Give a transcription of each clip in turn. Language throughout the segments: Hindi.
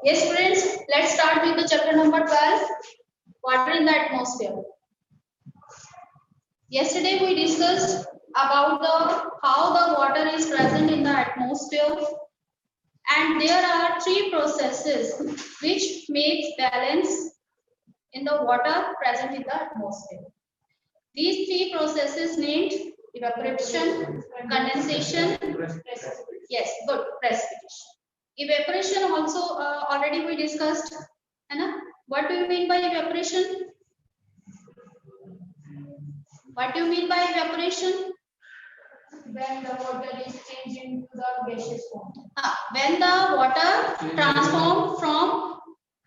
Yes, friends, let's start with the chapter number 12, water in the atmosphere. Yesterday we discussed about how the water is present in the atmosphere, and there are three processes which makes balance in the water present in the atmosphere. These three processes named evaporation, condensation, yes, good, precipitation. Evaporation also already we discussed, है ना? What do you mean by evaporation? What do you mean by evaporation? When the water is changed into the gaseous form. When the water transforms from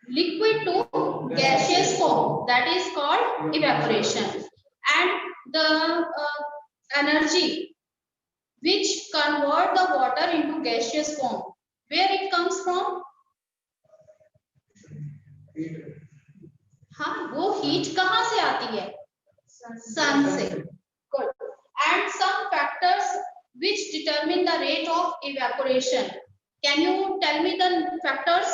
liquid to gaseous form, that is called evaporation. And the energy which convert the water into gaseous form, where it comes from? हाँ, वो heat कहाँ से आती है? Sun से. Good. And some factors which determine the rate of evaporation. Can you tell me the factors?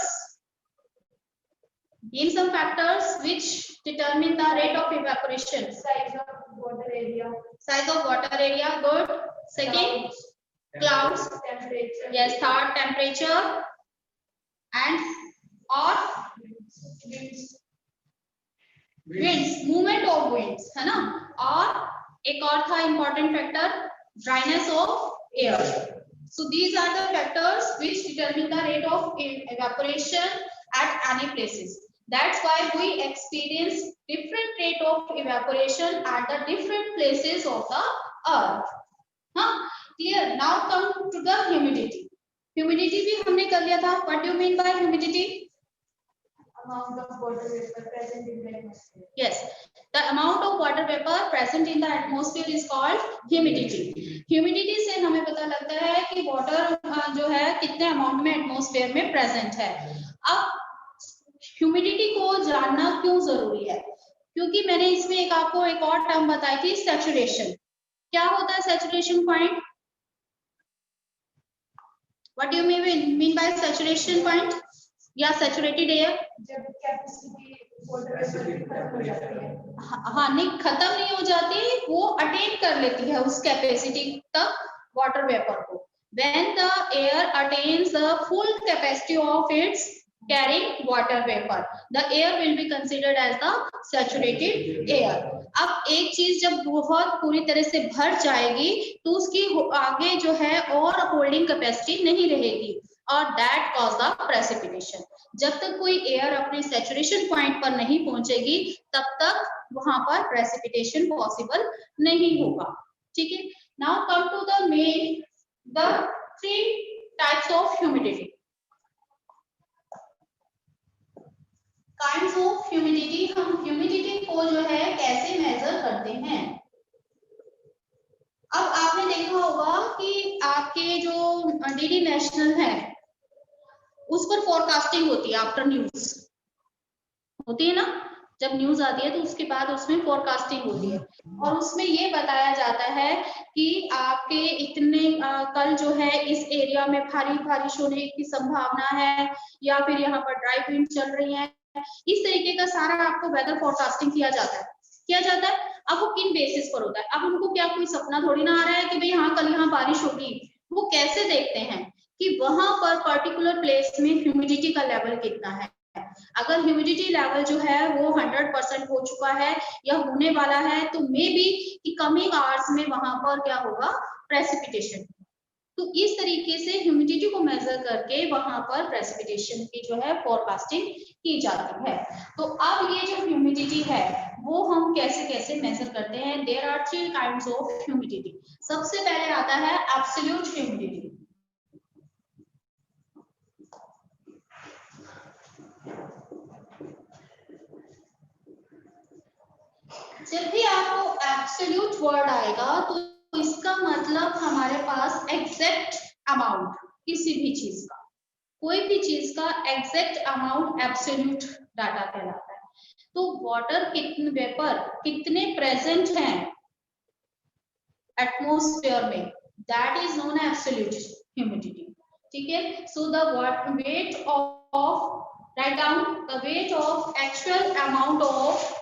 Name some factors which determine the rate of evaporation. Size of water area. Size of water area, good. Second, clouds. Temperature. Yes, third, temperature. And or winds, movement of winds, है ना? और एक और था important factor, dryness of air. So these are the factors which determine the rate of evaporation at any places. That's why we experience different rate of evaporation at the different places of the earth. हाँ, clear? Now come to the humidity. Humidity भी हमने कर लिया था. What do you mean by humidity? Amount of water vapor present in the atmosphere. Yes, the amount of water vapor present in the atmosphere is called humidity. Humidity से हमें पता लगता है कि water जो है कितने amount में atmosphere में present है. अब humidity को जानना क्यों जरूरी है? क्योंकि मैंने इसमें एक आपको एक और टर्म बताई थी, saturation. क्या होता है saturation point? What do you mean by saturation point? या सैचुरेटेड एयर? जब कैपेसिटी वाटर वेपर की खत्म हो जाती है. हाँ, नहीं खत्म नहीं हो जाती, वो अटेन कर लेती है उस कैपेसिटी तक वाटर वेपर को. When the air attains the full capacity of its carrying water vapor, the air will be considered as the saturated air. अब एक चीज जब बहुत पूरी तरह से भर जाएगी तो उसकी आगे जो है और होल्डिंग कैपेसिटी नहीं रहेगी, और दैट कॉज द प्रेसिपिटेशन. जब तक कोई एयर अपने सैचुरेशन पॉइंट पर नहीं पहुंचेगी तब तक वहां पर प्रेसिपिटेशन पॉसिबल नहीं होगा. ठीक है. Now come to the main the three types of humidity. Kinds of humidity. हम ह्यूमिडिटी को जो है कैसे मेजर करते हैं? अब आपने देखा होगा कि आपके जो डीडी नेशनल है उस पर फोरकास्टिंग होती है. आफ्टर न्यूज होती है ना, जब न्यूज आती है तो उसके बाद उसमें फोरकास्टिंग होती है और उसमें ये बताया जाता है कि आपके इतने कल जो है इस एरिया में भारी बारिश होने की संभावना है या फिर यहाँ पर ड्राई विंड चल रही है. इस तरीके का सारा आपको वेदर फोरकास्टिंग किया जाता है. अब वो किन बेसिस पर होता है? अब उनको क्या कोई सपना थोड़ी ना आ रहा है कि भाई हाँ कल यहाँ बारिश होगी. वो कैसे देखते हैं कि वहां पर पर्टिकुलर प्लेस में ह्यूमिडिटी का लेवल कितना है. अगर ह्यूमिडिटी लेवल जो है वो 100% हो चुका है या होने वाला है तो मे बी कि कमिंग आवर्स में वहां पर क्या होगा, प्रेसिपिटेशन. तो इस तरीके से ह्यूमिडिटी को मेजर करके वहां पर प्रेसिपिटेशन की जो है फोरकास्टिंग की जाती है. तो अब ये जो ह्यूमिडिटी है वो हम कैसे कैसे मेजर करते हैं? There are three kinds of humidity. सबसे पहले आता है एब्सोल्यूट ह्यूमिडिटी. जब भी आपको एब्सोल्यूट वर्ड आएगा तो इसका मतलब हमारे पास एग्जैक्ट अमाउंट किसी भी चीज का, कोई भी चीज का एग्जैक्ट अमाउंट एब्सोल्यूट डाटा कहलाता है. तो वाटर कितने वेपर कितने प्रेजेंट हैं एटमॉस्फेयर में, that is known absolute humidity. ठीक है, so the weight of, write down the weight of actual amount of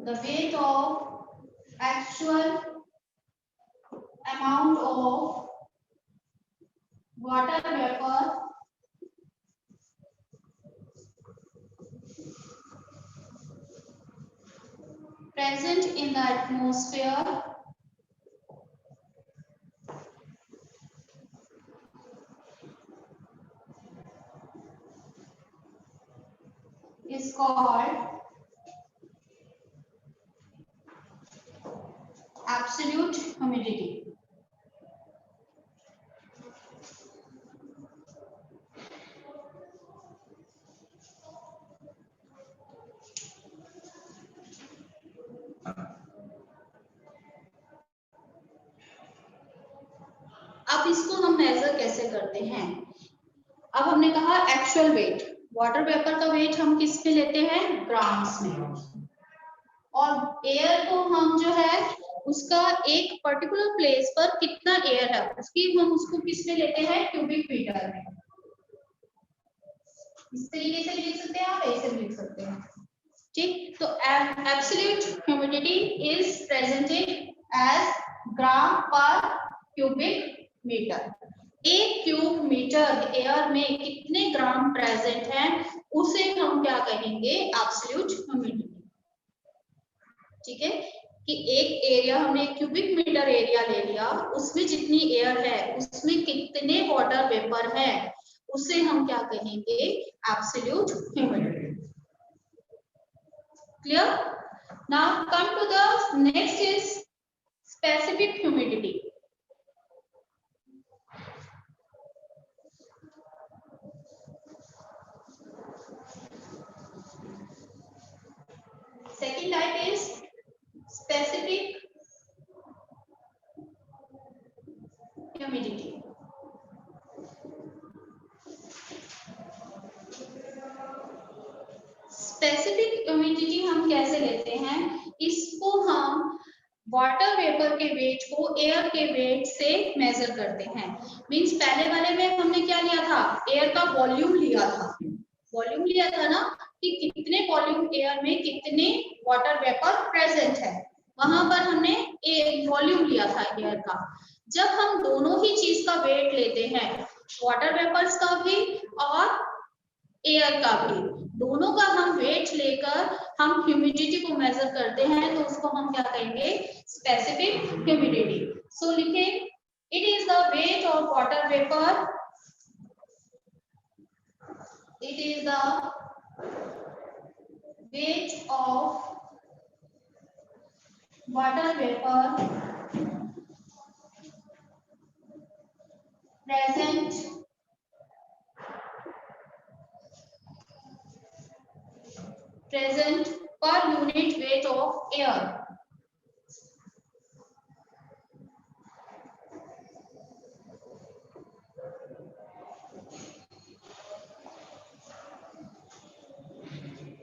the weight of actual amount of water vapor present in the atmosphere is called absolute humidity. अब इसको हम मेजर कैसे करते हैं? अब हमने कहा एक्चुअल वेट, वाटर वेपर का वेट हम किस पे लेते हैं? ग्राम्स में, और एयर को हम जो है उसका एक पर्टिकुलर प्लेस पर कितना एयर है उसकी हम उसको किस में लेते हैं? क्यूबिक मीटर में। इस तरीके से लिख सकते हैं आप, ऐसे लिख सकते हैं, ठीक। तो absolute humidity is presented as gram per cubic metre. एक क्यूब मीटर एयर में कितने ग्राम प्रेजेंट हैं उसे हम क्या कहेंगे? Absolute humidity. ठीक है, कि एक एरिया, हमने क्यूबिक मीटर एरिया ले लिया, उसमें जितनी एयर है उसमें कितने वाटर वेपर है उसे हम क्या कहेंगे? Absolute humidity. Clear? Now come to the next is specific humidity. Second type is specific humidity. Specific humidity हम कैसे लेते हैं? इसको हम वाटर वेपर के वेट को एयर के वेट से मेजर करते हैं। मींस पहले वाले में हमने क्या लिया था? एयर का वॉल्यूम लिया था, वॉल्यूम लिया था ना, कि कितने वॉल्यूम एयर में कितने वाटर वेपर प्रेजेंट है, वहां पर हमने वॉल्यूम लिया था एयर का। जब हम दोनों ही चीज का वेट लेते हैं, वाटर वेपर्स का भी और एयर का भी, दोनों का हम वेट लेकर हम ह्यूमिडिटी को मेजर करते हैं, तो उसको हम क्या कहेंगे? Specific humidity. सो लिखे, it is the weight of water vapour, it is the weight of water vapor present per unit weight of air.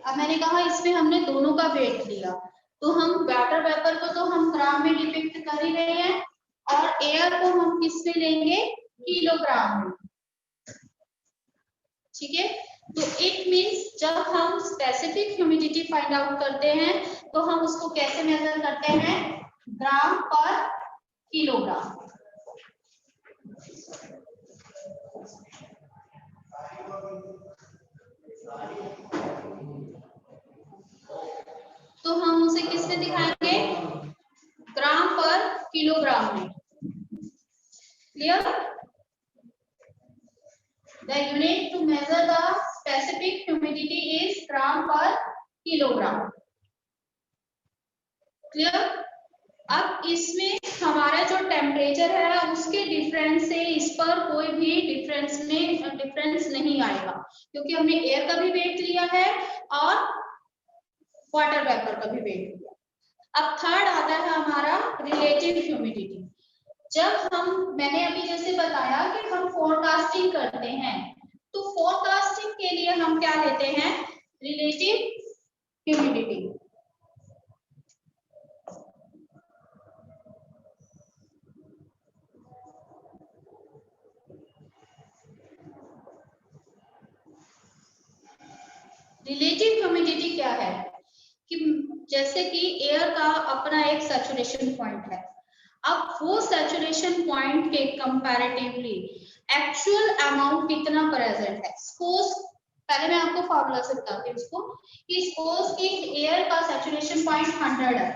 अब मैंने कहा इसमें हमने दोनों का वेट लिया, तो हम वाटर वेपर को तो हम ग्राम में डिपिक्ट कर ही रहे हैं, और एयर को हम किस में लेंगे? किलोग्राम में। ठीक है, तो इट मींस जब हम स्पेसिफिक ह्यूमिडिटी फाइंड आउट करते हैं तो हम उसको कैसे मेजर करते हैं? ग्राम पर किलोग्राम। तो हम उसे किस में दिखाएंगे? ग्राम पर किलोग्राम में। Clear? The unit to measure the specific humidity is gram per kilogram. Clear? अब इसमें हमारा जो टेम्परेचर है उसके डिफरेंस से इस पर कोई भी डिफरेंस नहीं आएगा, क्योंकि हमने एयर का भी वेट लिया है और वाटर वेपर का भी वेट लिया। अब थर्ड आता है हमारा रिलेटिव ह्यूमिडिटी। जब मैंने अभी जैसे बताया कि हम फोरकास्टिंग करते हैं, तो फोरकास्टिंग के लिए हम क्या लेते हैं? Relative humidity. रिलेटिव ह्यूमिडिटी क्या है कि जैसे कि एयर का अपना एक सैचुरेशन पॉइंट है, अब वो सैचुरेशन पॉइंट के कंपैरेटिवली एक्चुअल अमाउंट कितना प्रेजेंट है। सपोज पहले मैं आपको फॉर्मूला से बताती हूँ इसको कि सपोज कि एयर का सैचुरेशन पॉइंट 100 है,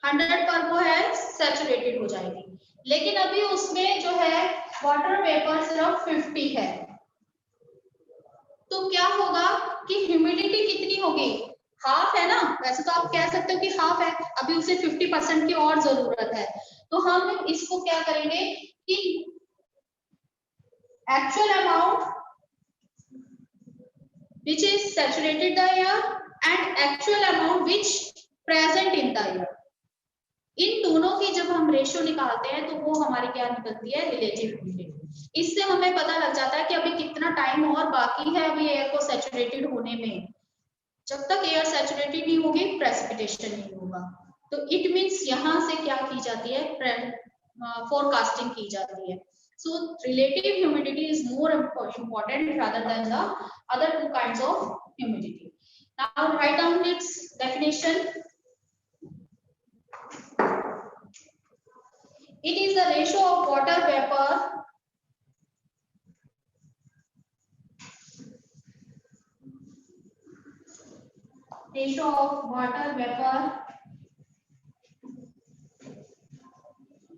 100 पर वो है सैचुरेटेड हो जाएगी, लेकिन अभी उसमें जो है वाटर वेपर सिर्फ 50 है, तो क्या होगा कि ह्यूमिडिटी कितनी होगी, हाफ है ना। वैसे तो आप कह सकते हो कि हाफ है, अभी उसे 50% की और जरूरत है, तो हम इसको क्या करेंगे कि actual amount which is saturated the air and actual amount which present in the air, इन दोनों की जब हम रेशियो निकालते हैं तो वो हमारी क्या निकलती है, रिलेटिव ह्यूमिडिटी। इससे हमें पता लग जाता है कि अभी कितना टाइम और बाकी है अभी एयर को सैचुरेटेड होने में। जब तक एयर सैचुरेटेड नहीं होगी प्रेसिपिटेशन नहीं होगा। तो इट मींस यहाँ से क्या की जाती है, फोरकास्टिंग की जाती है। So relative humidity is more important rather than the other two kinds of humidity. Now write down its definition. It is the ratio of water vapor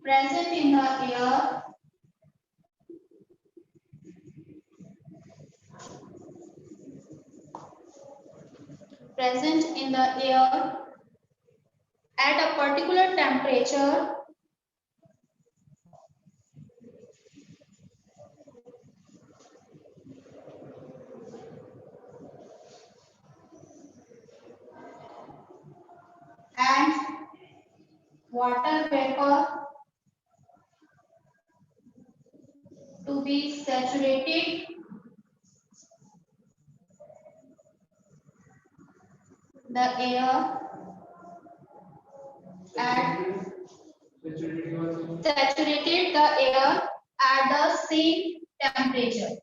present in the air at a particular temperature and water vapor to be saturated the air and saturated the air at the same temperature.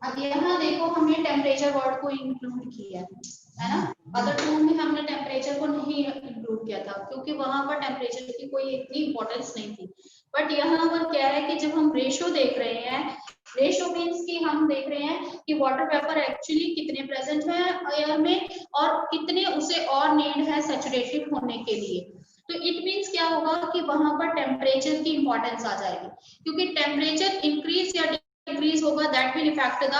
अब यहाँ देखो हमने टेम्परेचर वर्ड को इंक्लूड किया है ना, अदर टू में हमने टेम्परेचर को नहीं इंक्लूड किया था क्योंकि वहां पर टेम्परेचर की कोई इतनी इंपॉर्टेंस नहीं थी। बट यहाँ पर क्या है कि जब हम रेशो देख रहे हैं, रेशो मीन्स कि हम देख रहे हैं कि वाटर वेपर एक्चुअली कितने प्रेजेंट है एयर में और कितने उसे और नीड है सैचुरेटेड होने के लिए। तो इट मीन्स क्या होगा कि वहां पर टेम्परेचर की इंपॉर्टेंस आ जाएगी, क्योंकि टेम्परेचर इंक्रीज या डिक्रीज होगा that will effect the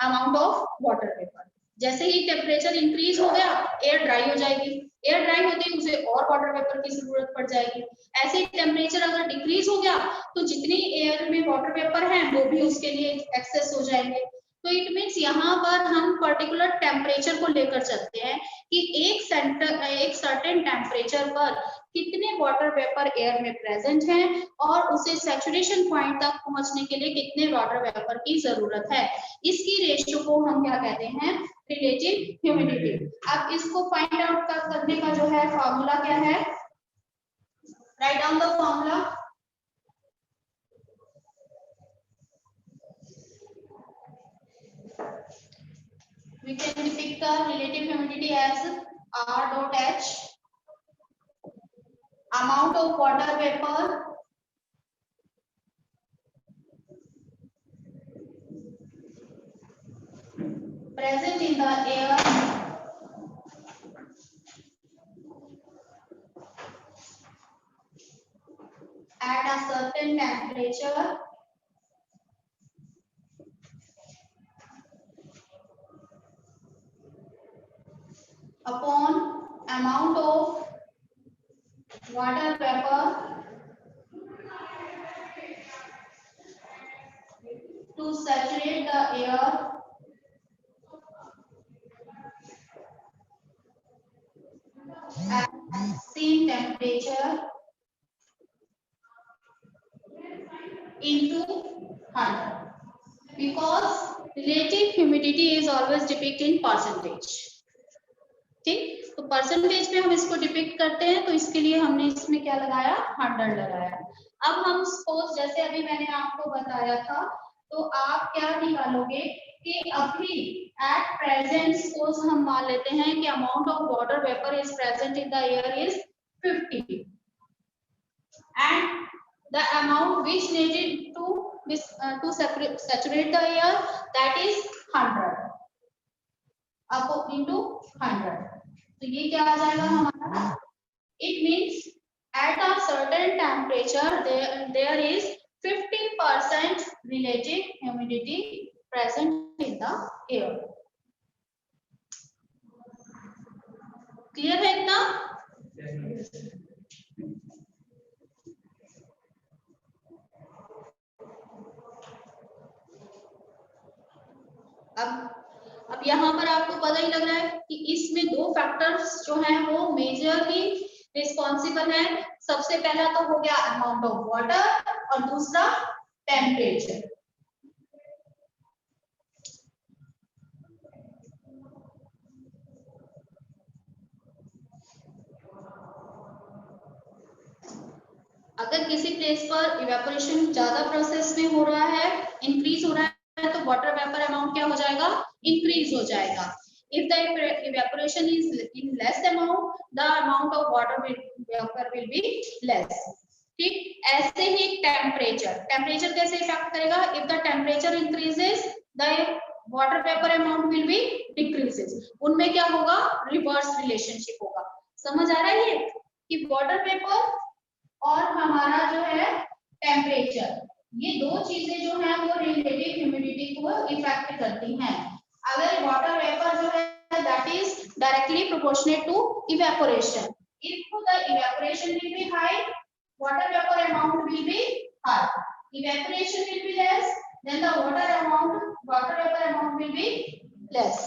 amount of water vapour. जैसे ही टेम्परेचर इंक्रीज हो गया एयर ड्राई हो जाएगी, एयर ड्राई होते ही उसे और वाटर वेपर की जरूरत पड़ जाएगी। ऐसे ही टेम्परेचर अगर डिक्रीज हो गया तो जितनी एयर में वाटर वेपर है वो भी उसके लिए एक्सेस हो जाएंगे। तो इट मीन्स यहाँ पर हम पर्टिकुलर टेम्परेचर को लेकर चलते हैं कि एक सर्टेन टेम्परेचर पर कितने वाटर वेपर एयर में प्रेजेंट हैं और उसे सैचुरेशन पॉइंट तक पहुंचने के लिए कितने वाटर वेपर की जरूरत है। इसकी रेशियो को हम क्या कहते हैं, रिलेटिव ह्यूमिडिटी। अब इसको फाइंड आउट करने का जो है फॉर्मूला क्या है, write down the formula. We can depict the relative humidity as R dot H, amount of water vapor present in the air at a certain temperature upon amount of water vapor to saturate the air at same temperature into 100, because relative humidity is always depicted in percentage। ठीक, तो परसेंटेज में हम इसको डिपिक्ट करते हैं, तो इसके लिए हमने इसमें क्या लगाया, 100 लगाया। अब हम सपोज जैसे अभी मैंने आपको बताया था तो आप क्या निकालोगे कि अभी एट प्रेजेंट सपोज हम मान लेते हैं कि amount of water vapour is present in the air is 50 and the amount which needed to saturate the air, that is 100 up into 100. तो ये क्या आ जाएगा हमारा, it means at a certain temperature there is 50% relative humidity present in the air. Clear है इतना? अब यहाँ पर आपको पता ही लग रहा है कि इसमें दो फैक्टर्स जो हैं वो मेजरली रिस्पॉन्सिबल है। सबसे पहला तो हो गया अमाउंट ऑफ वाटर और दूसरा टेम्परेचर। अगर किसी प्लेस पर इवेपोरेशन ज्यादा प्रोसेस में हो रहा है, इंक्रीज हो रहा है, तो वाटर वेपर अमाउंट क्या हो जाएगा, इंक्रीज हो जाएगा। If the evaporation is in less amount, the amount of water vapor will be less. ठीक, ऐसे ही टेम्परेचर कैसे इफेक्ट करेगा? If the temperature increases, the water vapor amount will be decreases. उनमें क्या होगा, रिवर्स रिलेशनशिप होगा। समझ आ रहा है ये कि वाटर वेपर और हमारा जो है टेम्परेचर, ये दो चीजें जो है वो रिलेटिव ह्यूमिडिटी को इफेक्ट करती हैं। अगर वाटर वेपर जो है that is directly proportionate to evaporation. If the evaporation will be high, water vapor amount will be high. Evaporation will be less, then the water vapor amount will be less.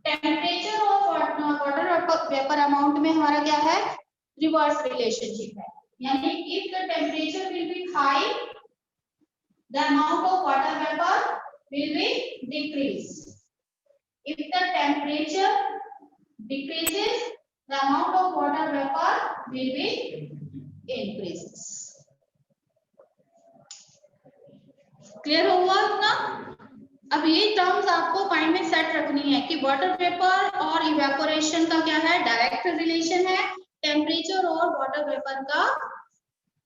Temperature of water vapor amount में हमारा क्या है, रिवर्स रिलेशनशिप है। यानी if the temperature will be high, the amount of water vapor will be decreased. If the temperature decreases, the amount of water vapor will be increases. Clear हुआ ना? अब ये टर्म्स आपको माइंड में सेट रखनी है कि वाटर वेपर और इवेपोरेशन का क्या है, डायरेक्ट रिलेशन है। टेम्परेचर और वाटर वेपर का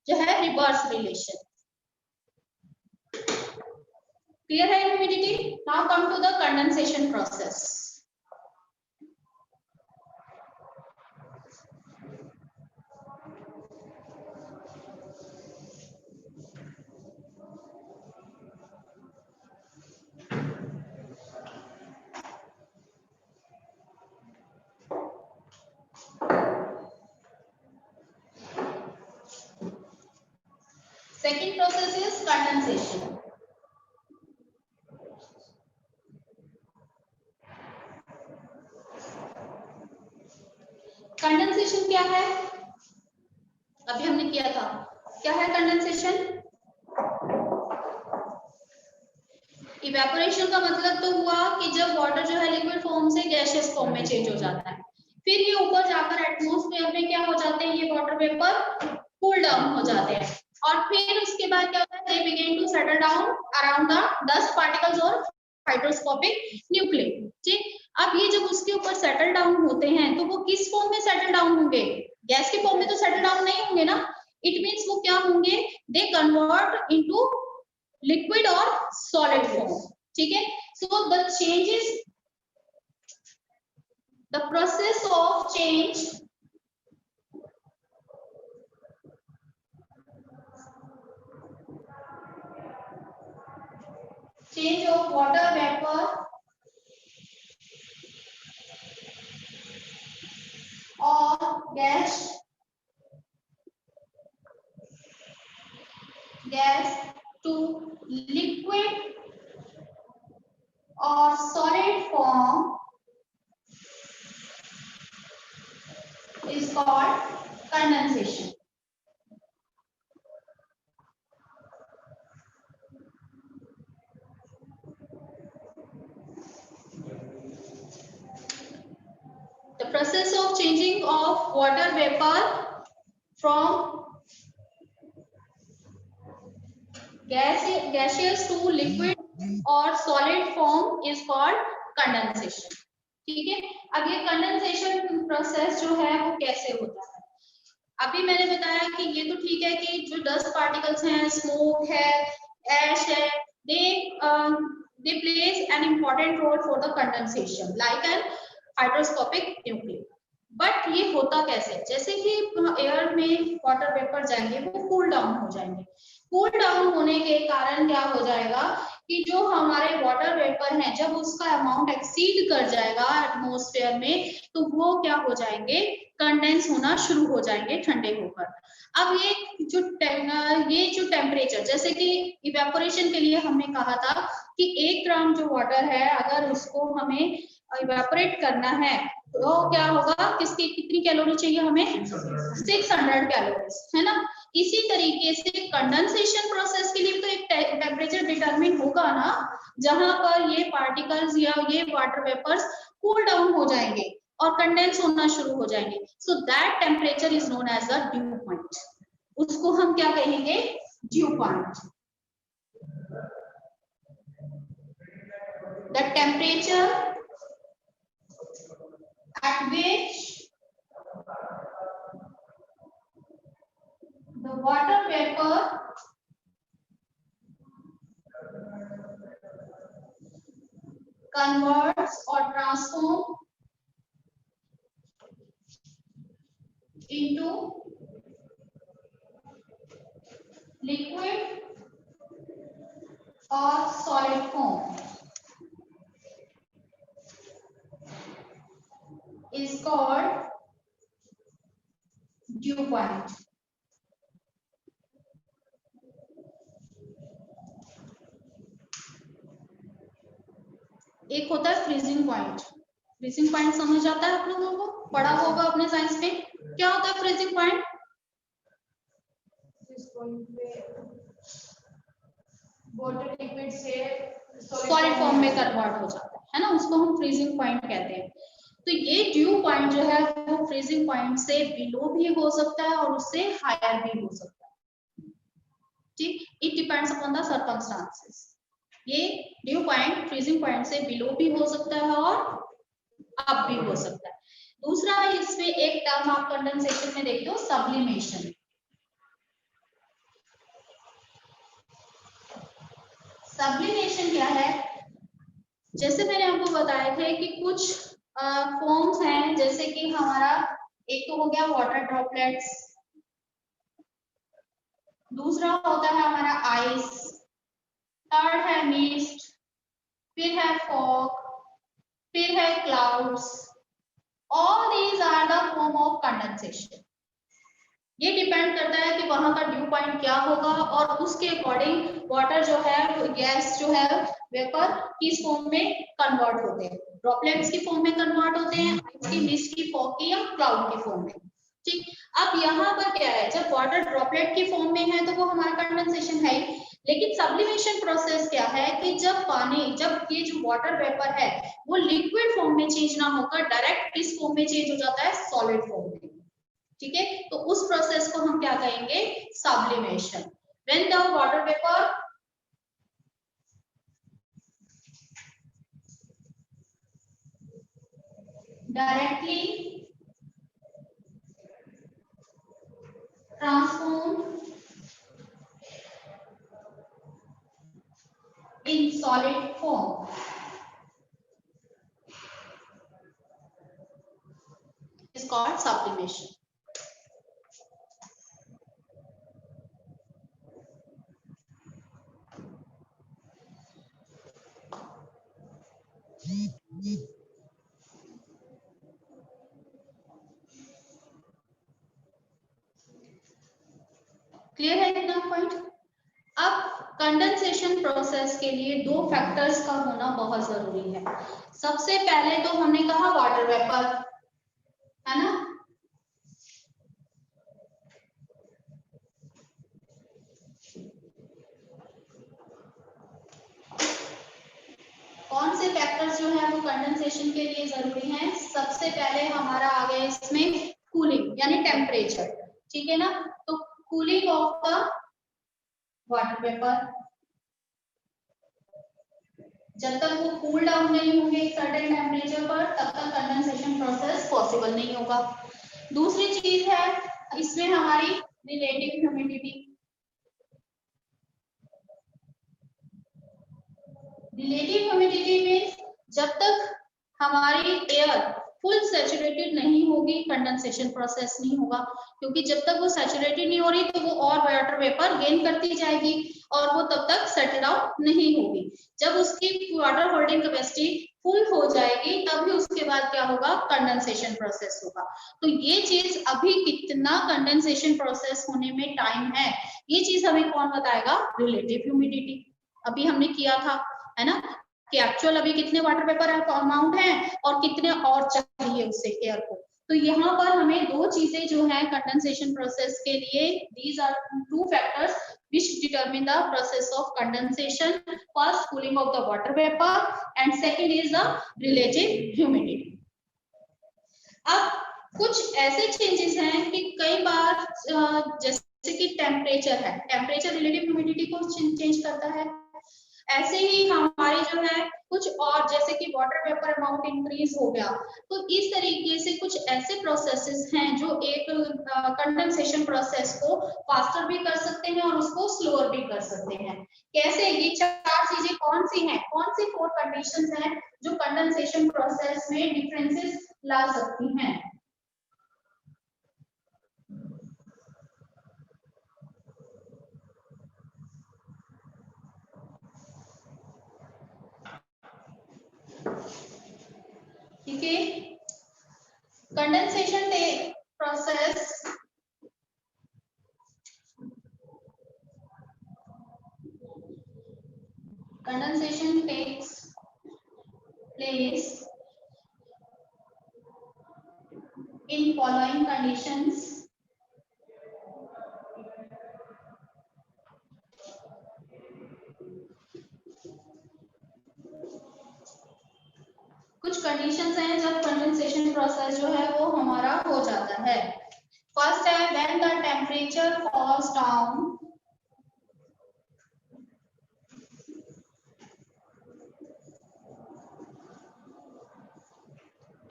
जो है रिवर्स रिलेशन। क्लियर है humidity? Now come to the condensation process. Second process is condensation. Condensation क्या है? अभी हमने किया था, क्या है कंडेंसेशन? इवेपोरेशन का मतलब तो हुआ कि जब वाटर जो है लिक्विड फॉर्म से गैसियस फॉर्म में चेंज हो जाता है, फिर ये ऊपर जाकर एटमॉस्फेयर में क्या हो जाते हैं, ये वाटर वेपर कूल डाउन हो जाते हैं और फिर उसके बाद क्या होता है, they begin to settle down around the dust particles और हाइड्रोस्कोपिक न्यूक्लियस। ठीक, अब ये जब उसके ऊपर सेटल डाउन होते हैं तो वो किस फॉर्म में सेटल डाउन होंगे? गैस के फॉर्म में तो सेटल डाउन नहीं होंगे ना। इट मींस वो क्या होंगे, दे कन्वर्ट इनटू लिक्विड और सॉलिड फॉर्म। ठीक है, so the changes, the process of change of water vapor or gas to liquid or solid form is called condensation. The process of changing of water vapor from gaseous to liquid और solid form is called condensation. ठीक है, अब ये कंडेंसेशन प्रोसेस जो है वो कैसे होता है? अभी मैंने बताया कि ये तो ठीक है कि जो डस्ट पार्टिकल्स हैं, स्मोक है, एश है, they plays an important role for the condensation like an hygroscopic nuclei। But ये होता कैसे? जैसे कि एयर में वाटर वेपर जाएंगे वो कूल डाउन हो जाएंगे। कूल डाउन होने के कारण क्या हो जाएगा कि जो हमारे वाटर वेपर हैं जब उसका अमाउंट एक्सीड कर जाएगा एटमॉस्फेयर में तो वो क्या हो जाएंगे? कंडेंस होना शुरू हो जाएंगे ठंडे होकर। अब ये जो टेम्परेचर, जैसे कि इवेपोरेशन के लिए हमने कहा था कि 1 ग्राम जो वाटर है अगर उसको हमें इवेपोरेट करना है तो क्या होगा? कितनी कैलोरी चाहिए हमें? 600 कैलोरीज, है ना। इसी तरीके से कंडेंसेशन प्रोसेस के लिए तो एक टेम्परेचर डिटरमिन होगा ना, जहां पर ये पार्टिकल्स या ये वाटर वेपर्स कूल डाउन हो जाएंगे और कंडेंस होना शुरू हो जाएंगे। So that temperature is known as the dew point. उसको हम क्या कहेंगे? Dew point. The temperature at which the water vapor converts or transforms into liquid or solid form is called dew point। एक होता है फ्रीजिंग पॉइंट। फ्रीजिंग पॉइंट समझ आता है आप लोगों को? पढ़ा होगा अपने साइंस में। क्या होता है फ्रीजिंग पॉइंट? वाटर लिक्विड से सॉलिड फॉर्म में कन्वर्ट हो जाता है ना, उसको हम फ्रीजिंग पॉइंट कहते हैं। तो ये ड्यू पॉइंट जो है वो फ्रीजिंग पॉइंट से बिलो भी हो सकता है और उससे हायर भी हो सकता है। ठीक, it depends upon the circumstances. ये ड्यू पॉइंट फ्रीजिंग पॉइंट से बिलो भी हो सकता है और अप भी हो सकता है। दूसरा इसमें एक टर्म आप कंडेंसेशन में देखते हो, सब्लिमेशन। सब्लिमेशन क्या है? जैसे मैंने आपको बताया था कि कुछ फॉर्म्स हैं, जैसे कि हमारा एक तो हो गया वाटर ड्रॉपलेट्स, दूसरा होता है हमारा आइस, थर्ड है मिस्ट, फिर है फॉग, फिर है clouds. All these are the form of condensation. ये डिपेंड करता है कि वहां का ड्यू पॉइंट क्या होगा और उसके अकॉर्डिंग वाटर जो है, गैस जो है, वेपर किस फॉर्म में कन्वर्ट होते हैं। ड्रॉपलेट्स की फॉर्म में कन्वर्ट होते हैं, आइस की, मिस्ट की, फॉग की या क्लाउड की फॉर्म में। ठीक, अब यहाँ पर क्या है, जब वाटर ड्रॉपलेट की फॉर्म में है तो वो हमारा कंडेंसेशन है ही। लेकिन सब्लिमेशन प्रोसेस क्या है कि जब ये जो वाटर वेपर है वो लिक्विड फॉर्म में चेंज ना होकर डायरेक्ट किस फॉर्म में चेंज हो जाता है? सॉलिड फॉर्म में। ठीक है, तो उस प्रोसेस को हम क्या कहेंगे? Sublimation. When the water vapour directly transformed in solid form is called sublimation. Clear है इतना पॉइंट? अब कंडेंसेशन प्रोसेस के लिए दो फैक्टर्स का होना बहुत जरूरी है। सबसे पहले तो हमने कहा वाटर वेपर, है ना। कौन से फैक्टर्स जो है वो कंडेंसेशन के लिए जरूरी हैं? सबसे पहले हमारा आ गया इसमें कूलिंग यानी टेम्परेचर। ठीक है ना, तो cooling of the water vapour, जब तक वो कूल डाउन नहीं होंगे एक सर्टेन टेम्परेचर पर, तब तक कंडेंसेशन प्रोसेस पॉसिबल नहीं होगा। दूसरी चीज है इसमें हमारी relative humidity. Relative humidity means जब तक हमारी एयर फुल सैचुरेटेड नहीं होगी कंडेंसेशन प्रोसेस नहीं होगा, क्योंकि जब तक वो सैचुरेटेड नहीं हो रही तो वो और वाटर वेपर गेन करती जाएगी और वो तब तक सेटल डाउन नहीं होगी। जब उसकी वाटर होल्डिंग कैपेसिटी फुल हो जाएगी तभी उसके बाद क्या होगा, कंडेंसेशन प्रोसेस होगा। तो ये चीज अभी कितना कंडेंसेशन प्रोसेस होने में टाइम है, ये चीज हमें कौन बताएगा, रिलेटिव ह्यूमिडिटी। अभी हमने किया था, है ना, कि एक्चुअल अभी कितने वाटर वेपर अमाउंट है और कितने और चाहिए उसे एयर को। तो यहाँ पर हमें दो चीजें जो है कंडेंसेशन प्रोसेस के लिए, these are two factors which determine the process of condensation. First, cooling of the water vapor and second is the relative humidity. अब कुछ ऐसे चेंजेस हैं कि कई बार जैसे कि टेम्परेचर है, टेम्परेचर रिलेटिव ह्यूमिडिटी को चेंज करता है। ऐसे ही हमारी जो है कुछ और, जैसे कि वाटर वेपर अमाउंट इंक्रीज हो गया, तो इस तरीके से कुछ ऐसे प्रोसेसेस हैं जो एक कंडेंसेशन प्रोसेस को फास्टर भी कर सकते हैं और उसको स्लोअर भी कर सकते हैं। कैसे, ये चार चीजें कौन सी हैं, कौन सी 4 कंडीशंस हैं जो कंडेंसेशन प्रोसेस में डिफरेंसेस ला सकती हैं। ठीक है, condensation process condensation takes place in following conditions. कुछ कंडीशंस हैं जब कंडेंसेशन प्रोसेस जो है वो हमारा हो जाता है। फर्स्ट है when the temperature falls down,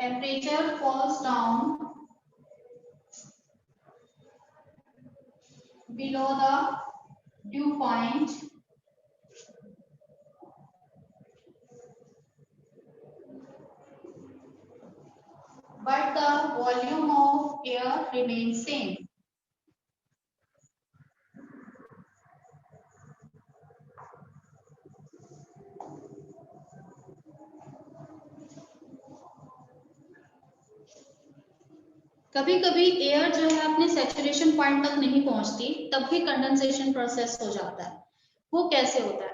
temperature falls down below the dew point but the volume of air remains same. कभी कभी एयर जो है अपने सैचुरेशन पॉइंट तक नहीं पहुंचती, तब भी कंडेंसेशन प्रोसेस हो जाता है। वो कैसे होता है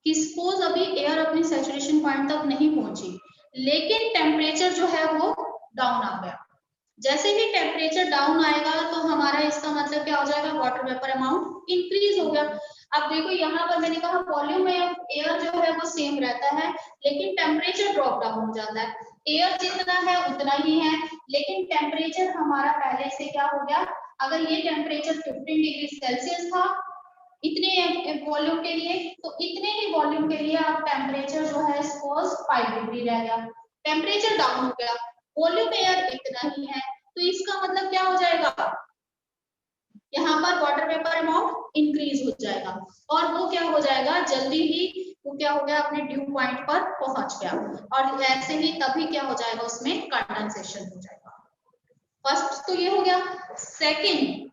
कि सपोज अभी एयर अपने सैचुरेशन पॉइंट तक नहीं पहुंची, लेकिन टेम्परेचर जो है वो डाउन आ गया। जैसे ही टेम्परेचर डाउन आएगा तो हमारा इसका मतलब क्या हो जाएगा, वाटर वेपर अमाउंट इंक्रीज हो गया। अब देखो यहाँ पर मैंने कहा वॉल्यूम में एयर जो है वो सेम रहता है, लेकिन टेम्परेचर ड्रॉप डाउन हो जाता है। एयर जितना है उतना ही है, लेकिन टेम्परेचर हमारा पहले से क्या हो गया, अगर ये टेम्परेचर 15 डिग्री सेल्सियस था इतने वॉल्यूम के लिए, तो इतने ही वॉल्यूम के लिए अब टेम्परेचर जो है सपोज 5 डिग्री रह गया, टेम्परेचर डाउन हो गया, वॉल्यूम एयर इतना ही है। तो इसका मतलब क्या हो जाएगा, यहाँ पर वाटर वेपर अमाउंट इंक्रीज हो जाएगा और वो क्या हो जाएगा, जल्दी ही वो क्या हो गया, अपने ड्यू पॉइंट पर पहुंच गया और ऐसे ही तभी क्या हो जाएगा, उसमें कंडेंसेशन हो जाएगा। फर्स्ट तो ये हो गया। Second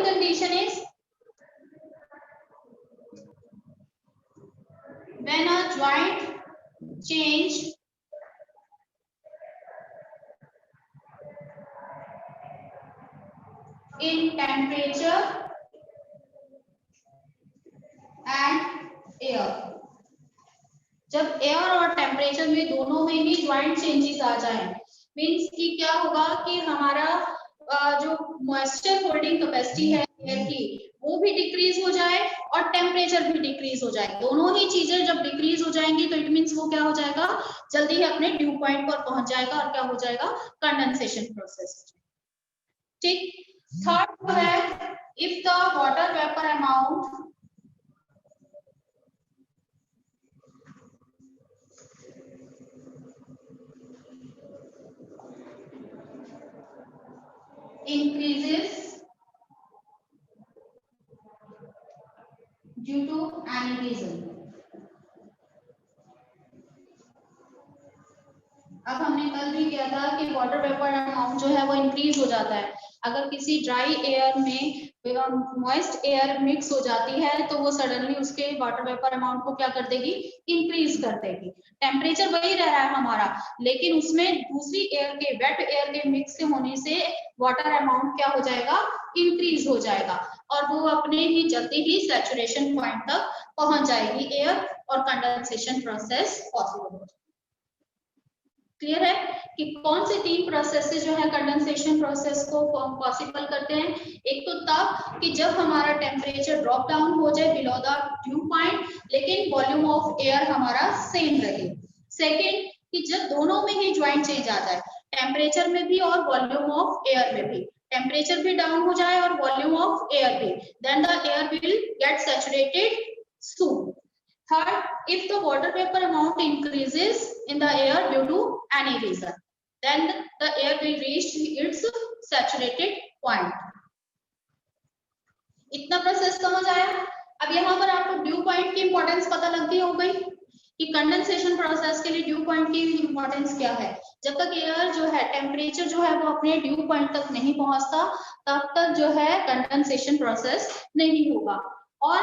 condition is when a joint change in temperature and air, जब एयर और टेम्परेचर में दोनों में ही ज्वाइंट चेंजेस आ जाए, मींस कि क्या होगा कि हमारा जो मॉइस्चर होल्डिंग कैपेसिटी है एयर की वो भी डिक्रीज हो जाए और टेम्परेचर भी डिक्रीज हो जाए। दोनों ही चीजें जब डिक्रीज हो जाएंगी तो इट मींस वो क्या हो जाएगा, जल्दी ही अपने ड्यू पॉइंट पर पहुंच जाएगा और क्या हो जाएगा, कंडेंसेशन प्रोसेस। ठीक, थर्ड है if the water vapour amount increases due to any reason. अब हमने कल भी किया था कि वाटर वेपर अमाउंट जो है वो इंक्रीज हो जाता है। अगर किसी ड्राई एयर में मॉइस्ट एयर मिक्स हो जाती है तो वो सडनली उसके वाटर वेपर अमाउंट को क्या कर देगी, इंक्रीज कर देगी। टेम्परेचर वही रह रहा है हमारा, लेकिन उसमें दूसरी एयर के, वेट एयर के मिक्स होने से वाटर अमाउंट क्या हो जाएगा, इंक्रीज हो जाएगा, और वो अपने ही जल्दी ही सैचुरेशन पॉइंट तक पहुंच जाएगी एयर, और कंडेंसेशन प्रोसेस पॉसिबल हो जाएगा। क्लियर है कि कौन से 3 प्रोसेसेस जो है कंडेंसेशन प्रोसेस को पॉसिबल करते हैं। एक तो तब कि जब हमारा टेम्परेचर ड्रॉप डाउन हो जाए बिलो द ड्यू पॉइंट, लेकिन वॉल्यूम ऑफ एयर हमारा सेम रहे। सेकेंड कि जब दोनों में ही ज्वाइंट चेंज आ जाए, टेम्परेचर में भी और वॉल्यूम ऑफ एयर में भी, टेम्परेचर भी डाउन हो जाए और वॉल्यूम ऑफ एयर भी, then the air will get saturated soon. Third, if the water vapor amount increases in the air due to any reason, then the air will reach its saturated point. इतना प्रोसेस समझ आया। अब यहाँ पर आपको ड्यू पॉइंट की इंपॉर्टेंस पता लग गई हो गई कि कंडेंसेशन प्रोसेस के लिए ड्यू पॉइंट की इंपॉर्टेंस क्या है। जब तक एयर जो है, टेम्परेचर जो है वो अपने ड्यू पॉइंट तक नहीं पहुंचता, तब तक जो है कंडेंसेशन प्रोसेस नहीं होगा। और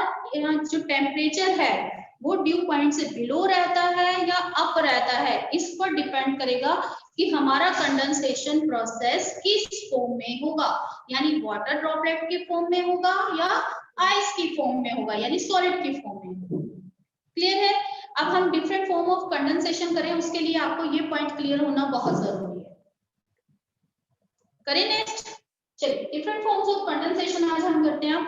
जो टेम्परेचर है वो ड्यू पॉइंट से बिलो रहता है या अप रहता है, इस पर डिपेंड करेगा कि हमारा कंडेंसेशन प्रोसेस किस फॉर्म में होगा, यानी वाटर ड्रॉपलेट के फॉर्म में होगा या आइस की फॉर्म में होगा, यानी सॉलिड की फॉर्म में होगा। क्लियर है। अब हम डिफरेंट फॉर्म ऑफ कंडेंसेशन करें, उसके लिए आपको ये पॉइंट क्लियर होना बहुत जरूरी है। करें नेक्स्ट, चलिए डिफरेंट फॉर्म्स ऑफ कंडेंसेशन आज हम करते हैं।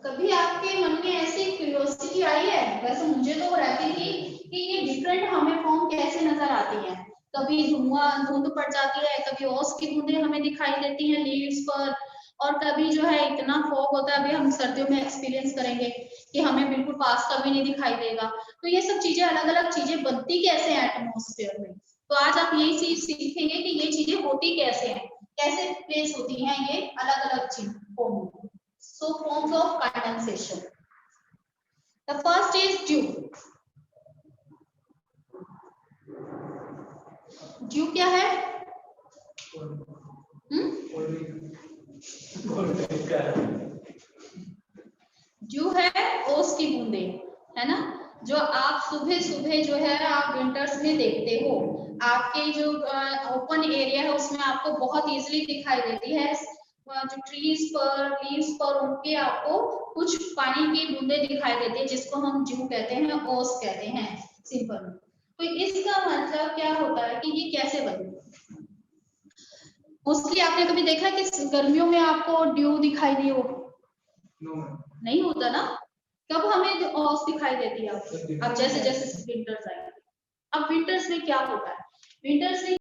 कभी आपके मन में ऐसी क्यूरियोसिटी आई है, वैसे मुझे तो रहती थी कि ये डिफरेंट हमें फॉर्म कैसे नजर आती हैं। कभी धुंध पड़ जाती है, कभी ओस की बूंदें हमें दिखाई देती हैं लीव्स पर, और कभी जो है इतना फॉग होता है, अभी हम सर्दियों में एक्सपीरियंस करेंगे कि हमें बिल्कुल पास का भी नहीं दिखाई देगा। तो ये सब चीजें, अलग अलग चीजें बनती कैसे हैं एटमॉस्फेयर में, तो आज आप यही चीज सीखेंगे कि ये चीजें होती कैसे हैं, कैसे प्लेस होती हैं ये अलग अलग चीज form. So forms of condensation. The first is dew. Dew क्या है? dew है ओस की बूंदे, है ना, जो आप सुबह सुबह जो है आप विंटर्स में देखते हो, आपके जो ओपन एरिया है उसमें आपको बहुत इजीली दिखाई देती है। जो ट्रीज पर, लीव्स पर, उनके आपको कुछ पानी की बूंदें दिखाई देती है, जिसको हम ड्यू कहते हैं, ओस कहते हैं सिंपल। तो इसका मतलब क्या होता है कि ये कैसे बने। मोस्टली आपने कभी देखा कि गर्मियों में आपको ड्यू दिखाई दी हो? नहीं होता ना। कब हमें ओस दिखाई देती है आपको? अब जैसे जैसे विंटर्स आएंगे। अब विंटर्स में क्या होता है, विंटर्स में